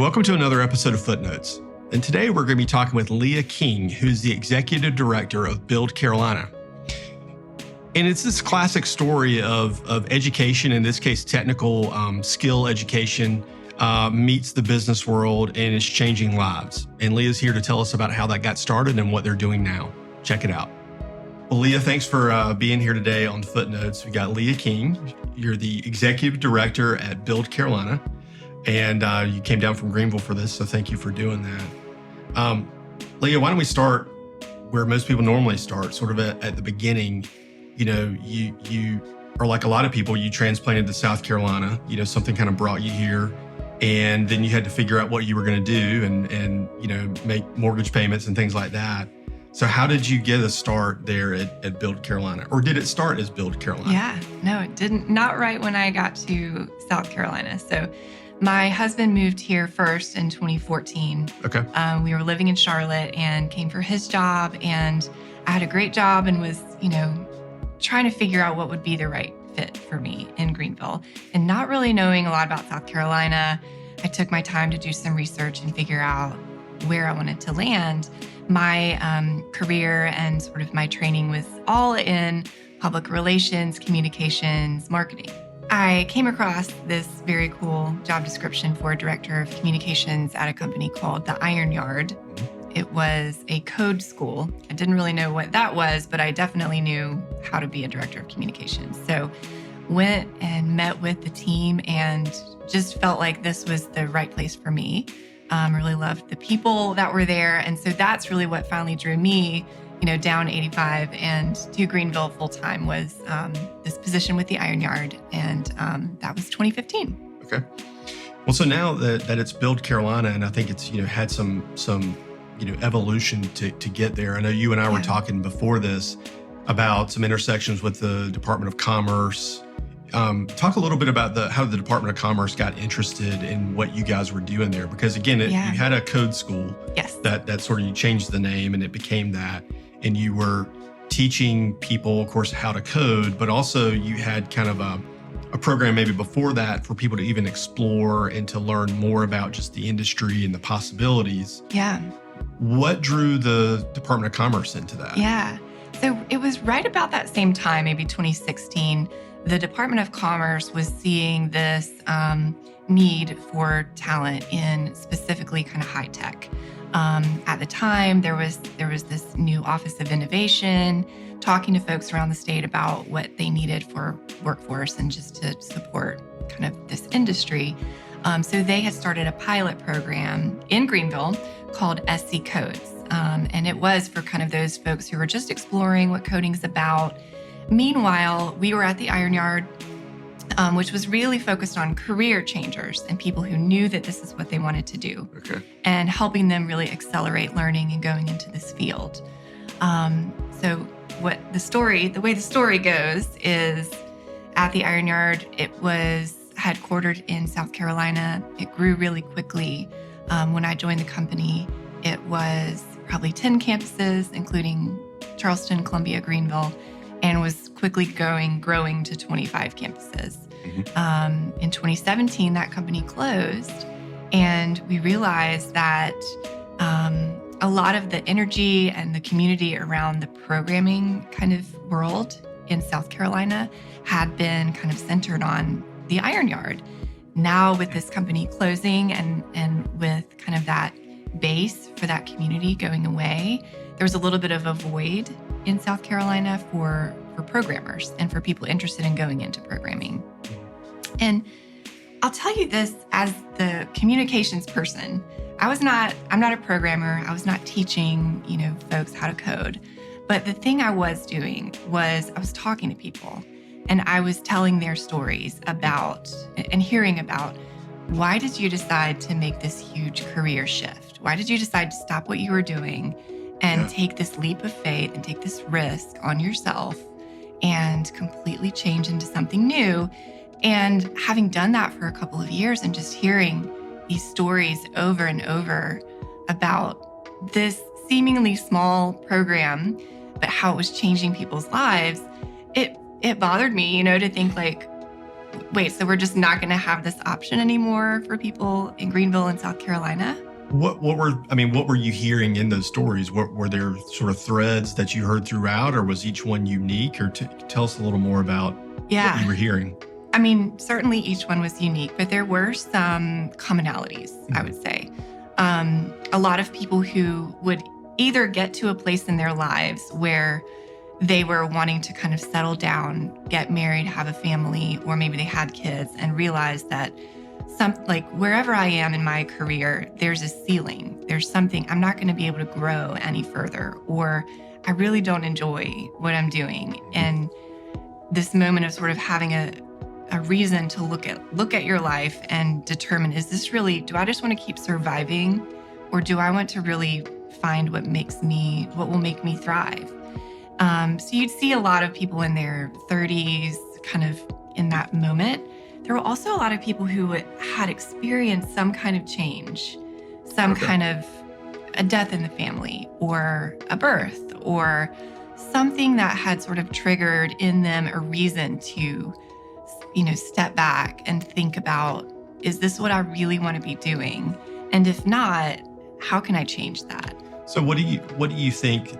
welcome to another episode of Footnotes. And today we're going to be talking with Lelia King, who's the executive director of Build Carolina. And it's this classic story of education, in this case, technical skill education, meets the business world and is changing lives. And Leah's here to tell us about how that got started and what they're doing now. Check it out. Well, Lelia, thanks for being here today on Footnotes. We got Lelia King. You're the executive director at Build Carolina. And you came down from Greenville for this, so thank you for doing that. Lelia, why don't we start where most people normally start, sort of at the beginning. You know, you are like a lot of people, you transplanted to South Carolina, you know, something kind of brought you here, and then you had to figure out what you were going to do and, you know, make mortgage payments and things like that. So how did you get a start there at Build Carolina? Or did it start as Build Carolina? Yeah, no, it didn't. Not right when I got to South Carolina. So my husband moved here first in 2014. Okay. We were living in Charlotte and came for his job. And I had a great job and was, you know, trying to figure out what would be the right fit for me in Greenville. And not really knowing a lot about South Carolina, I took my time to do some research and figure out where I wanted to land. My career and sort of my training was all in public relations, communications, marketing. I came across this very cool job description for a director of communications at a company called the Iron Yard. It was a code school. I didn't really know what that was, but I definitely knew how to be a director of communications. So went and met with the team and just felt like this was the right place for me. Really loved the people that were there. And so that's really what finally drew me, you know, down 85 and to Greenville full-time was this position with the Iron Yard. And that was 2015. Okay. Well, so now that it's Build Carolina, and I think it's, you know, had some you know, evolution to get there. I know you and I were talking before this about some intersections with the Department of Commerce. Talk a little bit about how the Department of Commerce got interested in what you guys were doing there, because again, you had a code school. Yes. That sort of, you changed the name and it became that, and you were teaching people, of course, how to code, but also you had kind of a program maybe before that for people to even explore and to learn more about just the industry and the possibilities. Yeah. What drew the Department of Commerce into that? Yeah. So it was right about that same time, maybe 2016, the Department of Commerce was seeing this need for talent in specifically kind of high tech. At the time, there was this new Office of Innovation, talking to folks around the state about what they needed for workforce and just to support kind of this industry. So they had started a pilot program in Greenville called SC Codes. And it was for kind of those folks who were just exploring what coding is about. Meanwhile, we were at the Iron Yard, which was really focused on career changers and people who knew that this is what they wanted to do, and helping them really accelerate learning and going into this field. So the way the story goes is at the Iron Yard, it was headquartered in South Carolina. It grew really quickly. When I joined the company, it was probably 10 campuses, including Charleston, Columbia, Greenville, and was quickly growing to 25 campuses. Mm-hmm. In 2017, that company closed, and we realized that a lot of the energy and the community around the programming kind of world in South Carolina had been kind of centered on the Iron Yard. Now with this company closing and with kind of that base for that community going away, there was a little bit of a void in South Carolina for programmers and for people interested in going into programming. And I'll tell you this, as the communications person, I'm not a programmer. I was not teaching, you know, folks how to code. But the thing I was doing was I was talking to people and I was telling their stories about and hearing about, why did you decide to make this huge career shift? Why did you decide to stop what you were doing and take this leap of faith and take this risk on yourself and completely change into something new? And having done that for a couple of years and just hearing these stories over and over about this seemingly small program, but how it was changing people's lives, it bothered me, you know, to think like, wait, so we're just not going to have this option anymore for people in Greenville and South Carolina? What were you hearing in those stories? Were there sort of threads that you heard throughout, or was each one unique? Or tell us a little more about what you were hearing. I mean, certainly each one was unique, but there were some commonalities, I would say. A lot of people who would either get to a place in their lives where they were wanting to kind of settle down, get married, have a family, or maybe they had kids and realized that wherever I am in my career, there's a ceiling. There's something I'm not going to be able to grow any further, or I really don't enjoy what I'm doing. And this moment of sort of having a reason to look at your life and determine, do I just want to keep surviving, or do I want to really find what will make me thrive? So you'd see a lot of people in their 30s kind of in that moment. There were also a lot of people who had experienced some kind of change, some kind of a death in the family, or a birth, or something that had sort of triggered in them a reason to, step back and think about, is this what I really want to be doing? And if not, how can I change that? So what do you think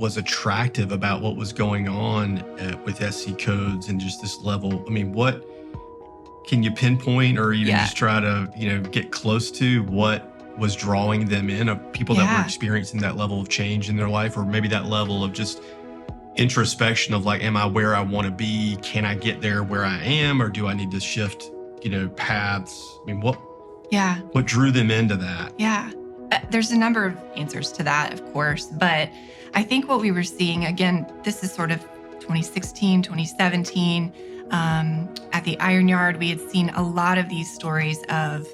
was attractive about what was going on with SC codes and just this level? I mean, what can you pinpoint, or even just try to, get close to what was drawing them in, of people that were experiencing that level of change in their life, or maybe that level of just introspection of like, am I where I want to be? Can I get there where I am? Or do I need to shift, paths? I mean, what drew them into that? Yeah. There's a number of answers to that, of course, but I think what we were seeing, again, this is sort of 2016, 2017, at the Iron Yard, we had seen a lot of these stories of,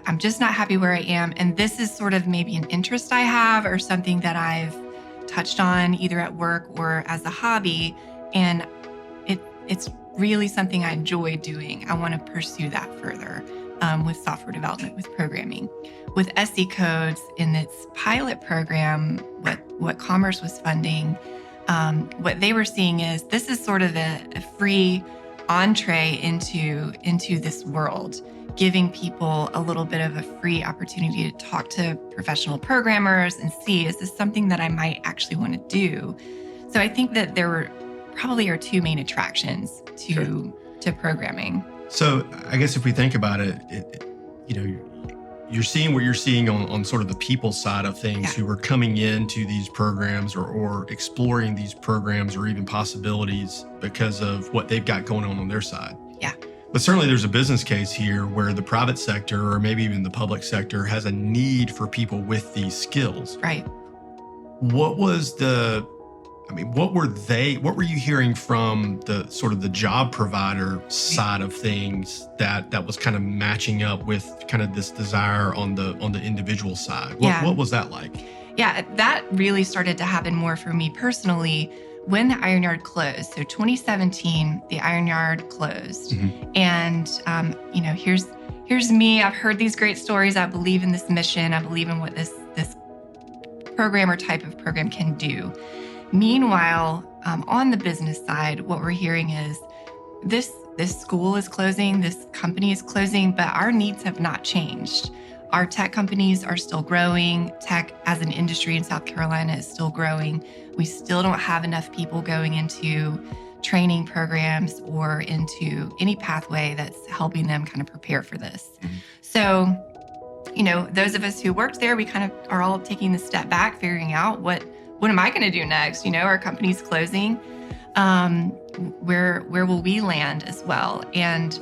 I'm just not happy where I am. And this is sort of maybe an interest I have, or something that I've touched on either at work or as a hobby. And it's really something I enjoy doing. I want to pursue that further with software development, with programming. With SC Codes in its pilot program, what Commerce was funding, what they were seeing is this is sort of a free entree into this world, giving people a little bit of a free opportunity to talk to professional programmers and see, is this something that I might actually want to do? So I think that there probably are two main attractions to programming. So I guess if we think about it, you're seeing what you're seeing on sort of the people side of things, who are coming into these programs or exploring these programs, or even possibilities because of what they've got going on their side. Yeah. But certainly there's a business case here where the private sector, or maybe even the public sector, has a need for people with these skills. Right. What were you hearing from the sort of the job provider side of things that was kind of matching up with kind of this desire on the individual side? What was that like? Yeah, that really started to happen more for me personally when the Iron Yard closed. So 2017, the Iron Yard closed. Mm-hmm. And, here's me. I've heard these great stories. I believe in this mission. I believe in what this program or type of program can do. Meanwhile, on the business side, what we're hearing is this school is closing, this company is closing, but our needs have not changed. Our tech companies are still growing. Tech as an industry in South Carolina is still growing. We still don't have enough people going into training programs or into any pathway that's helping them kind of prepare for this. Mm-hmm. So, those of us who worked there, we kind of are all taking the step back, figuring out what am I going to do next? Our company's closing. Where will we land as well? And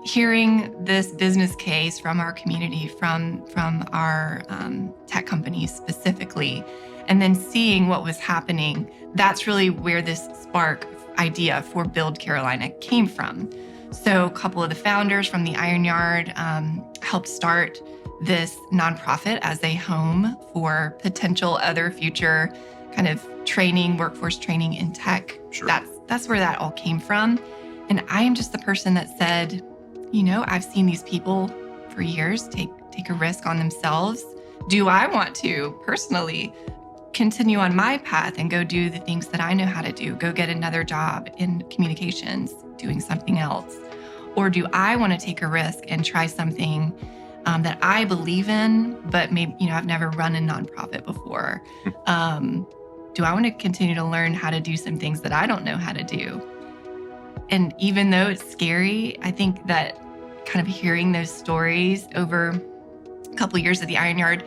hearing this business case from our community, from our tech companies specifically, and then seeing what was happening, that's really where this spark idea for Build Carolina came from. So a couple of the founders from the Iron Yard helped start this nonprofit as a home for potential other future kind of training, workforce training in tech. Sure. That's where that all came from. And I am just the person that said, I've seen these people for years take a risk on themselves. Do I want to personally continue on my path and go do the things that I know how to do, go get another job in communications, doing something else? Or do I want to take a risk and try something that I believe in, but maybe, I've never run a nonprofit before? Do I want to continue to learn how to do some things that I don't know how to do? And even though it's scary, I think that kind of hearing those stories over a couple of years at the Iron Yard,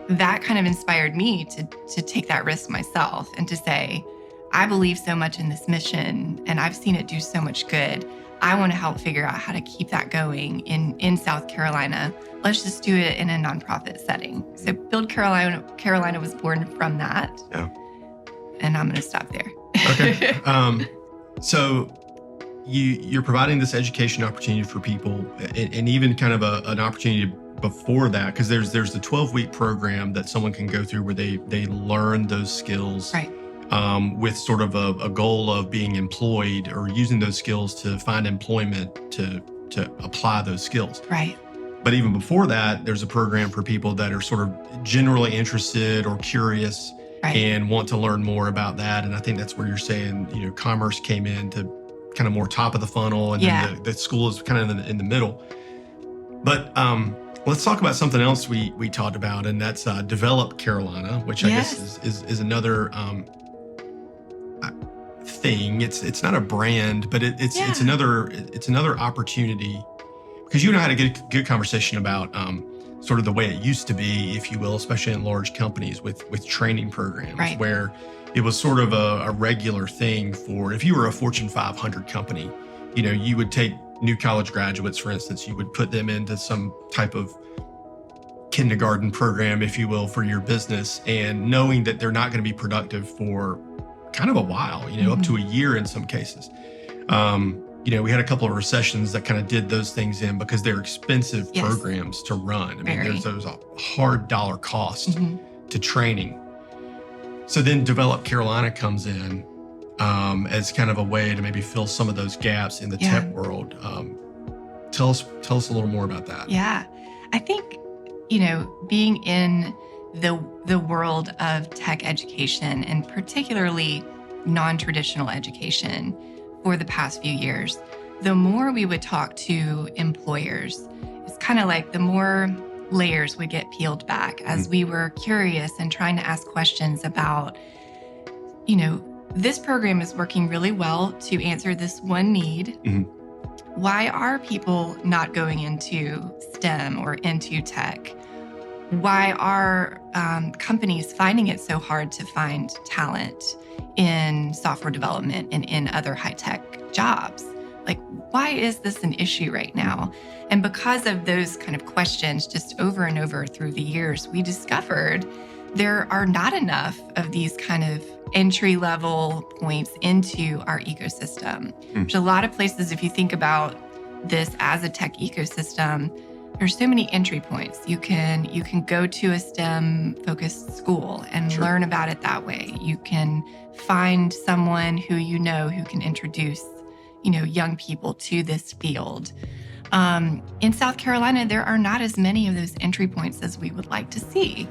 that kind of inspired me to take that risk myself and to say, I believe so much in this mission and I've seen it do so much good. I want to help figure out how to keep that going in South Carolina. Let's just do it in a nonprofit setting. So Build Carolina was born from that. Yeah. And I'm going to stop there. Okay. So you're providing this education opportunity for people, and even kind of an opportunity before that, because there's the 12-week program that someone can go through where they learn those skills, right, with sort of a goal of being employed or using those skills to find employment to apply those skills. Right. But even before that, there's a program for people that are sort of generally interested or curious, right, and want to learn more about that. And I think that's where you're saying, commerce came in to kind of more top of the funnel, and then the school is kind of in the middle. But let's talk about something else we talked about, and that's Develop Carolina, which I guess is another thing. It's not a brand, but it's another opportunity, because you and I had a good conversation about sort of the way it used to be, if you will, especially in large companies with training programs, right, where it was sort of a regular thing for, if you were a Fortune 500 company, you would take new college graduates, for instance, you would put them into some type of kindergarten program, if you will, for your business, and knowing that they're not going to be productive for kind of a while, up to a year in some cases. We had a couple of recessions that kind of did those things in, because they're expensive programs to run. I mean, there's a hard dollar cost to training. So then Develop Carolina comes in as kind of a way to maybe fill some of those gaps in the tech world. Tell us a little more about that. Yeah, I think, being in the world of tech education, and particularly non-traditional education for the past few years, the more we would talk to employers, it's kind of like the more layers would get peeled back as we were curious and trying to ask questions about, this program is working really well to answer this one need. Why are people not going into STEM or into tech? Why are companies finding it so hard to find talent in software development and in other high-tech jobs? Like, why is this an issue right now? And because of those kind of questions, just over and over through the years, we discovered there are not enough of these kind of entry-level points into our ecosystem. There's a lot of places, if you think about this as a tech ecosystem, there's so many entry points. You can go to a STEM-focused school and learn about it that way. You can find someone who can introduce young people to this field. In South Carolina, there are not as many of those entry points as we would like to see.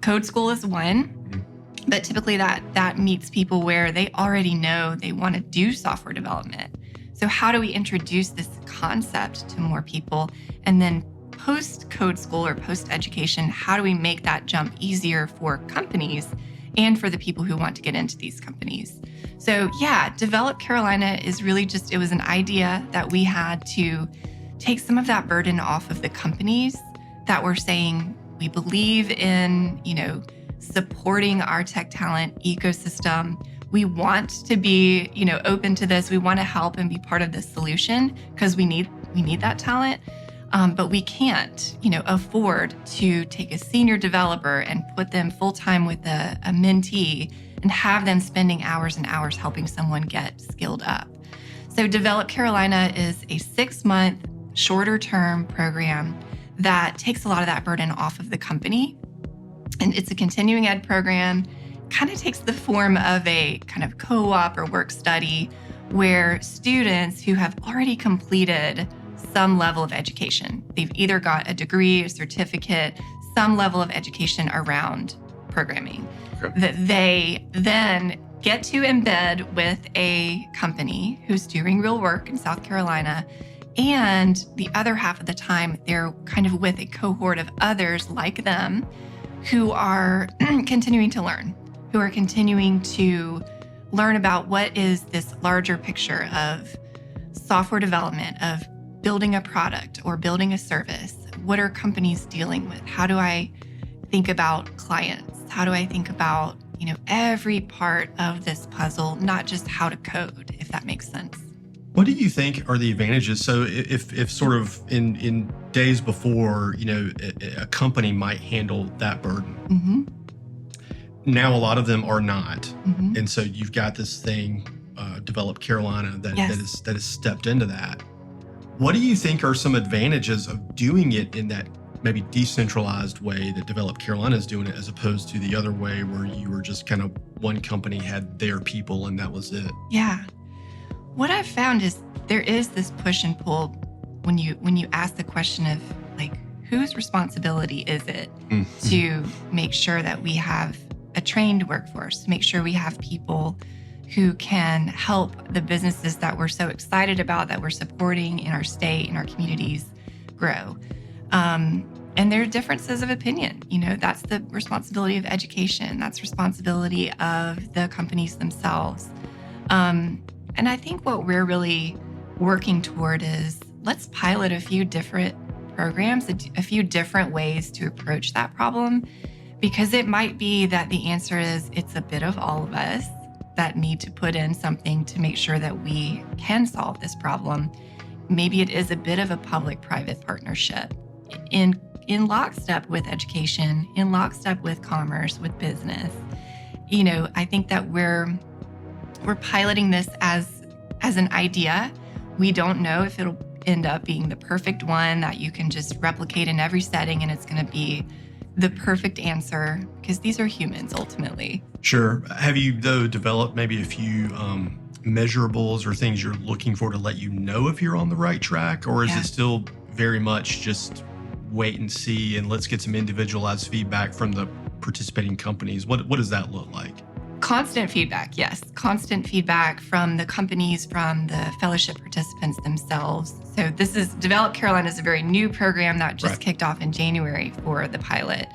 Code school is one, but typically that meets people where they already know they want to do software development. So how do we introduce this concept to more people? And then post-code school or post-education, how do we make that jump easier for companies and for the people who want to get into these companies? So Develop Carolina is really it was an idea that we had to take some of that burden off of the companies that were saying, we believe in, supporting our tech talent ecosystem. We want to be, open to this. We want to help and be part of the solution because we need that talent. But we can't, afford to take a senior developer and put them full-time with a mentee and have them spending hours and hours helping someone get skilled up. So Develop Carolina is a 6-month, shorter-term program that takes a lot of that burden off of the company. And it's a continuing ed program, kind of takes the form of a kind of co-op or work study where students who have already completed some level of education, they've either got a degree, a certificate, some level of education around programming, that they then get to embed with a company who's doing real work in South Carolina And the other half of the time, they're kind of with a cohort of others like them who are continuing to learn, who are continuing to learn about what is this larger picture of software development, of building a product or building a service. What are companies dealing with? How do I think about clients? How do I think about, every part of this puzzle, not just how to code, if that makes sense? What do you think are the advantages? So if sort of in days before, a company might handle that burden. Mm-hmm. Now a lot of them are not. Mm-hmm. And so you've got this thing, Develop Carolina, that has stepped into that. What do you think are some advantages of doing it in that maybe decentralized way that Develop Carolina is doing it, as opposed to the other way where you were just kind of one company had their people and that was it? Yeah. What I've found is there is this push and pull when you ask the question of whose responsibility is it to make sure that we have a trained workforce, to make sure we have people who can help the businesses that we're so excited about, that we're supporting in our state, in our communities, grow. And there are differences of opinion. That's the responsibility of education. That's responsibility of the companies themselves. And I think what we're really working toward is let's pilot a few different programs, a few different ways to approach that problem, because it might be that the answer is it's a bit of all of us that need to put in something to make sure that we can solve this problem. Maybe it is a bit of a public-private partnership in lockstep with education, in lockstep with commerce, with business. I think that we're piloting this as an idea. We don't know if it'll end up being the perfect one that you can just replicate in every setting and it's going to be the perfect answer, because these are humans ultimately. Sure. Have you, though, developed maybe a few measurables or things you're looking for to let you know if you're on the right track? Or is it still very much just wait and see and let's get some individualized feedback from the participating companies? What does that look like? Constant feedback, yes. Constant feedback from the companies, from the fellowship participants themselves. So this is Develop Carolina is a very new program that just kicked off in January for the pilot.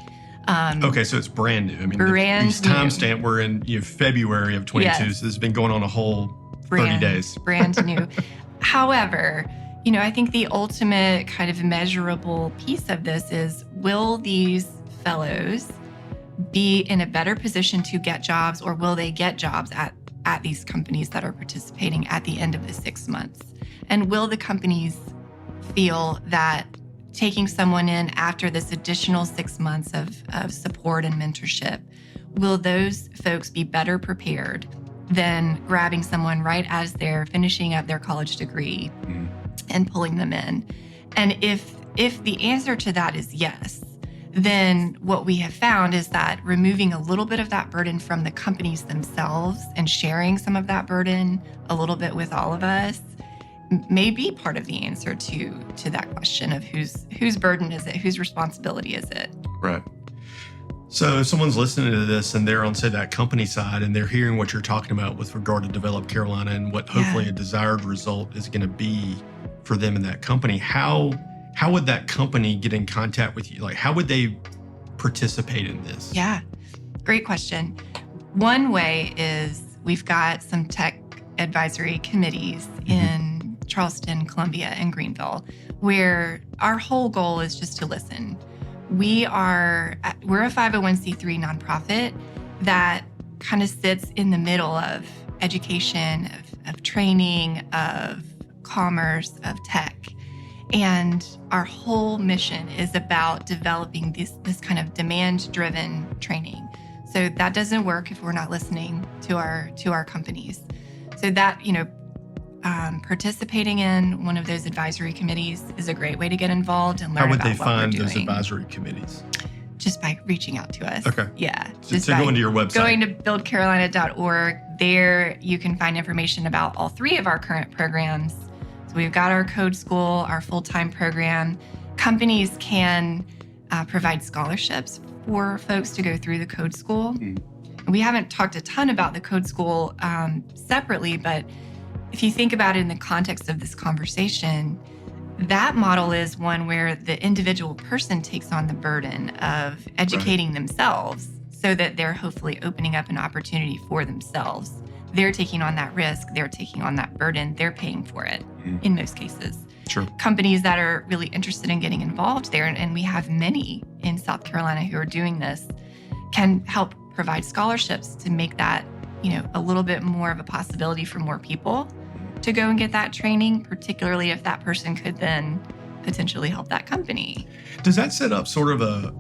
Okay, so it's brand new. I mean, brand the timestamp, we're in February of 22, so this has been going on a whole 30 days. Brand new. However, I think the ultimate kind of measurable piece of this is, will these fellows be in a better position to get jobs, or will they get jobs at these companies that are participating at the end of the 6 months? And will the companies feel that taking someone in after this additional 6 months of support and mentorship, will those folks be better prepared than grabbing someone right as they're finishing up their college degree and pulling them in? And if the answer to that is yes, then what we have found is that removing a little bit of that burden from the companies themselves and sharing some of that burden a little bit with all of us may be part of the answer to that question of whose burden is it, whose responsibility is it? Right. So if someone's listening to this and they're on, say, that company side and they're hearing what you're talking about with regard to Develop Carolina and what hopefully a desired result is going to be for them in that company, how would that company get in contact with you? How would they participate in this? Yeah, great question. One way is we've got some tech advisory committees in Charleston, Columbia, and Greenville, where our whole goal is just to listen. We're a 501c3 nonprofit that kind of sits in the middle of education, of training, of commerce, of tech. And our whole mission is about developing this kind of demand-driven training. So that doesn't work if we're not listening to our companies. So that, participating in one of those advisory committees is a great way to get involved and learn about what we're doing. How would they find those advisory committees? Just by reaching out to us. Okay. Yeah. So going to your website. Going to buildcarolina.org. There you can find information about all three of our current programs. So we've got our Code School, our full-time program. Companies can provide scholarships for folks to go through the Code School. We haven't talked a ton about the Code School separately, but if you think about it in the context of this conversation, That model is one where the individual person takes on the burden of educating themselves so that they're hopefully opening up an opportunity for themselves. They're taking on that risk. They're taking on that burden. They're paying for it in most cases. Sure. Companies that are really interested in getting involved there, and we have many in South Carolina who are doing this, can help provide scholarships to make that, a little bit more of a possibility for more people to go and get that training, particularly if that person could then potentially help that company. Does that set up sort of a,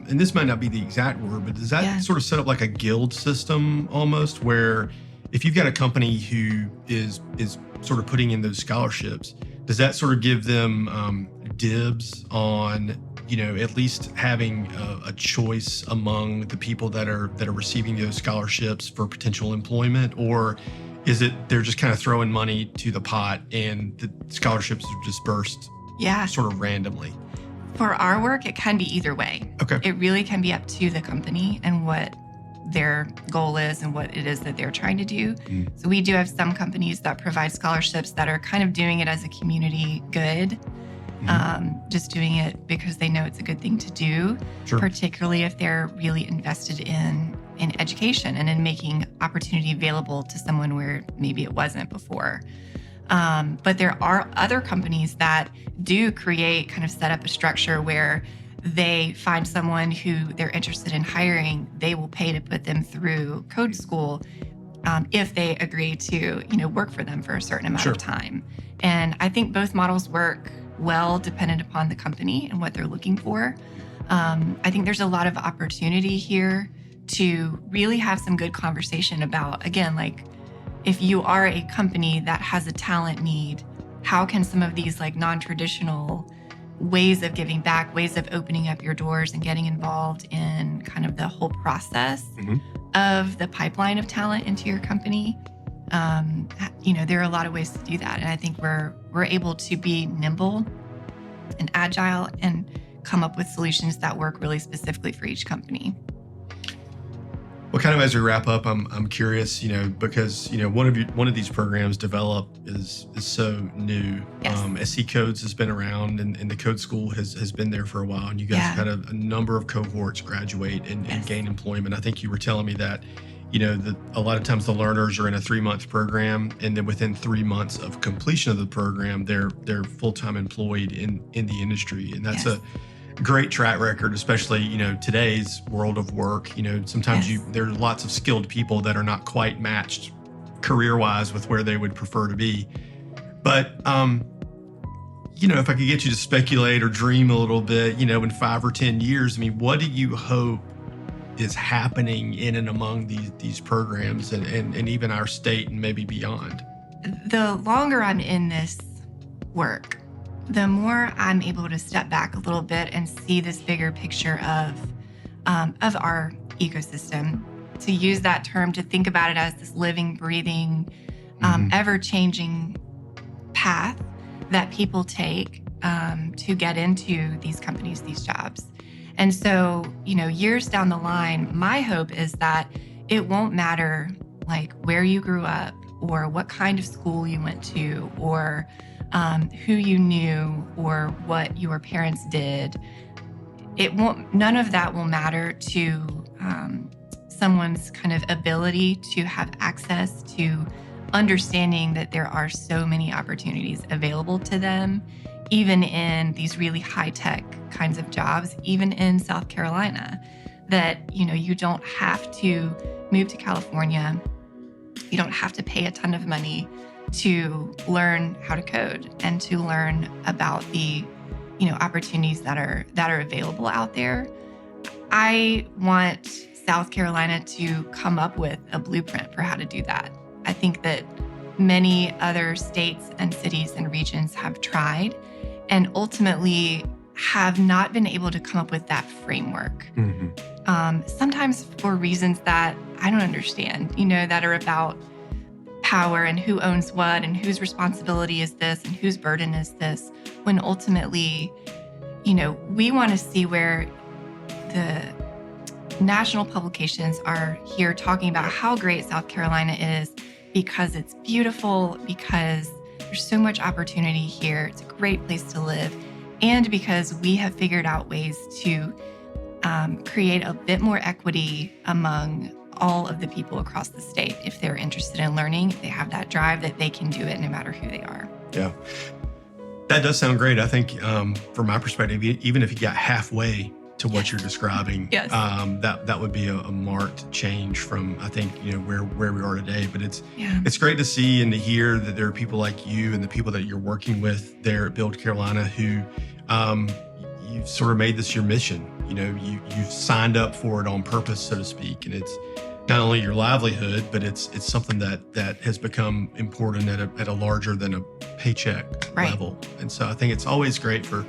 and this might not be the exact word, but does that sort of set up like a guild system almost, where if you've got a company who is sort of putting in those scholarships, does that sort of give them dibs on, at least having a choice among the people that are receiving those scholarships for potential employment? Or is it they're just kind of throwing money to the pot and the scholarships are dispersed sort of randomly? For our work, it can be either way. Okay. It really can be up to the company and what their goal is and what it is that they're trying to do. So we do have some companies that provide scholarships that are kind of doing it as a community good, just doing it because they know it's a good thing to do, particularly if they're really invested in education and in making opportunity available to someone where maybe it wasn't before. But there are other companies that do create, kind of set up a structure where they find someone who they're interested in hiring. They will pay to put them through code school if they agree to, work for them for a certain amount of time. And I think both models work well, dependent upon the company and what they're looking for. I think there's a lot of opportunity here to really have some good conversation about, again, like if you are a company that has a talent need, how can some of these like non-traditional ways of giving back, ways of opening up your doors and getting involved in kind of the whole process of the pipeline of talent into your company. There are a lot of ways to do that. And I think we're able to be nimble and agile and come up with solutions that work really specifically for each company. Well, kind of as we wrap up, I'm curious, because one of these programs developed is so new. Yes. SC Codes has been around, and the Code School has been there for a while, and you guys have had a number of cohorts graduate and gain employment. I think you were telling me that, a lot of times the learners are in a 3-month program, and then within 3 months of completion of the program, they're full-time employed in the industry, and that's a great track record, especially, today's world of work. Sometimes there's lots of skilled people that are not quite matched career-wise with where they would prefer to be. But, if I could get you to speculate or dream a little bit, in 5 or 10 years, what do you hope is happening in and among these programs and even our state and maybe beyond? The longer I'm in this work, the more I'm able to step back a little bit and see this bigger picture of our ecosystem, to use that term, to think about it as this living, breathing, ever-changing path that people take to get into these companies, these jobs. And so, years down the line, my hope is that it won't matter like where you grew up or what kind of school you went to or who you knew or what your parents did. None of that will matter to someone's kind of ability to have access to understanding that there are so many opportunities available to them, even in these really high-tech kinds of jobs, even in South Carolina, that, you don't have to move to California. You don't have to pay a ton of money to learn how to code and to learn about the, opportunities that are available out there. I want South Carolina to come up with a blueprint for how to do that. I think that many other states and cities and regions have tried and ultimately have not been able to come up with that framework. Sometimes for reasons that I don't understand, that are about power and who owns what and whose responsibility is this and whose burden is this, when ultimately, we want to see where the national publications are here talking about how great South Carolina is because it's beautiful, because There's so much opportunity here. It's a great place to live. And because we have figured out ways to create a bit more equity among all of the people across the state. If they're interested in learning, they have that drive that they can do it no matter who they are. Yeah. That does sound great. I think from my perspective, even if you got halfway to what you're describing, Yes. that would be a marked change from, I think, where we are today. But it's great to see and to hear that there are people like you and the people that you're working with there at Build Carolina who you've sort of made this your mission. You've signed up for it on purpose, so to speak, and it's not only your livelihood, but it's something that has become important at a larger than a paycheck level. And so I think it's always great for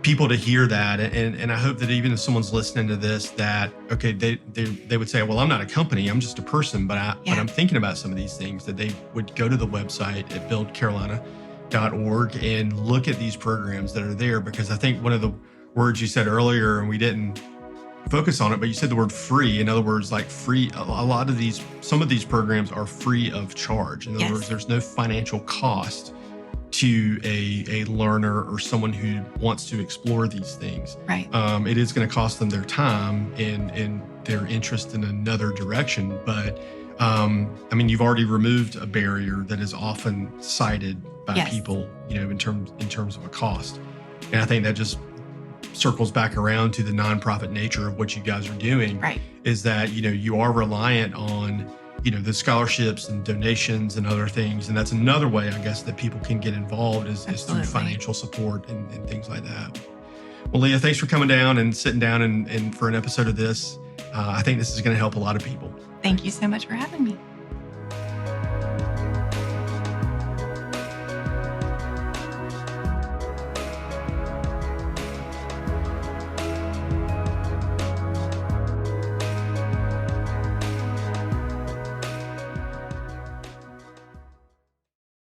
people to hear that, and I hope that even if someone's listening to this, that okay, they would say, well, I'm not a company, I'm just a person, but I'm thinking about some of these things, that they would go to the website at buildcarolina.org and look at these programs that are there, because I think one of the words you said earlier, and we didn't focus on it, but you said the word free. In other words, like free, some of these programs are free of charge. In other words, there's no financial cost to a learner or someone who wants to explore these things. Right. It is going to cost them their time and their interest in another direction. But you've already removed a barrier that is often cited by people, in terms of a cost. And I think that just circles back around to the nonprofit nature of what you guys are doing. Right. Is that, you are reliant on the scholarships and donations and other things. And that's another way, I guess, that people can get involved is through financial support and things like that. Well, Leah, thanks for coming down and sitting down and for an episode of this. I think this is going to help a lot of people. Thank you so much for having me.